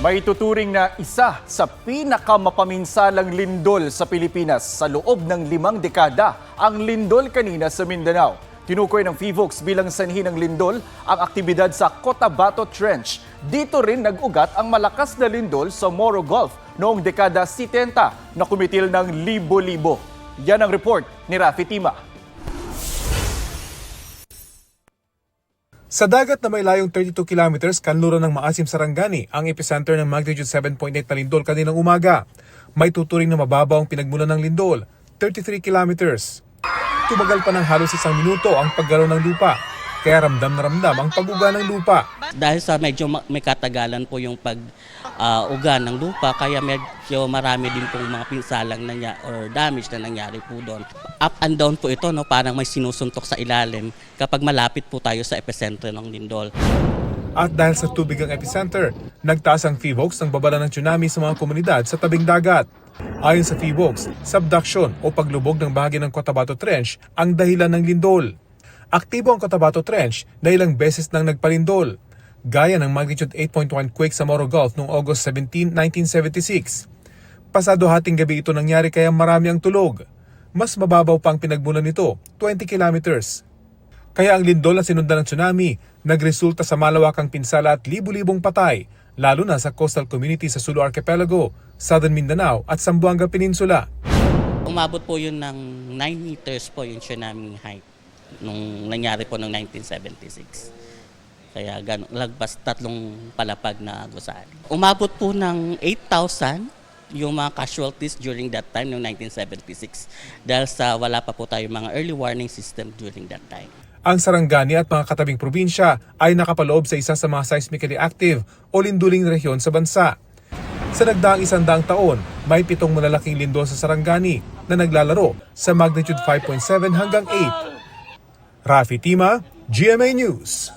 May tuturing na isa sa pinakamapaminsalang lindol sa Pilipinas sa loob ng 5 dekada ang lindol kanina sa Mindanao. Tinukoy ng PHIVOLCS bilang sanhi ng lindol ang aktibidad sa Cotabato Trench. Dito rin nag-ugat ang malakas na lindol sa Moro Gulf noong dekada 70 na kumitil ng libo-libo. Yan ang report ni Rafi Tima. Sa dagat na may layong 32 kilometers kanluran ng Maasim, Sarangani, ang epicenter ng magnitude 7.8 na lindol kaninang umaga. May tuturing na mababaw ang pinagmulan ng lindol, 33 kilometers. Tumagal pa ng halos 1 minuto ang paggalaw ng lupa, kaya ramdam na ramdam ang pag-uga ng lupa. Dahil sa medyo may katagalan po yung pag-uga ng lupa, kaya medyo marami din pong mga pinsalang or damage na nangyari po doon. Up and down po ito, no? Parang may sinusuntok sa ilalim kapag malapit po tayo sa epicenter ng lindol. At dahil sa tubig ang epicenter, nagtaas ang PHIVOLCS ng babala ng tsunami sa mga komunidad sa tabing dagat. Ayon sa PHIVOLCS, subduction o paglubog ng bahagi ng Cotabato Trench ang dahilan ng lindol. Aktibo ang Cotabato Trench na ilang beses nang nagpalindol, gaya ng magnitude 8.1 quake sa Moro Gulf noong August 17, 1976. Pasado hating gabi ito nangyari kaya marami ang tulog. Mas mababaw pa ang pinagmulan nito, 20 kilometers. Kaya ang lindol na sinundan ng tsunami, nagresulta sa malawakang pinsala at libu-libong patay, lalo na sa coastal community sa Sulu Archipelago, Southern Mindanao at Zamboanga Peninsula. Umabot po yun ng 9 meters po yung tsunami height nung nangyari po noong 1976. Kaya lagpas 3 palapag na gusali. Umabot po ng 8,000 yung mga casualties during that time, noong 1976. Dahil sa wala pa po tayo mga early warning system during that time. Ang Sarangani at mga katabing probinsya ay nakapaloob sa isa sa mga seismically active o linduling rehiyon sa bansa. Sa nagdaang 100 taon, may 7 malalaking lindol sa Sarangani na naglalaro sa magnitude 5.7 hanggang 8. Rafi Tima, GMA News.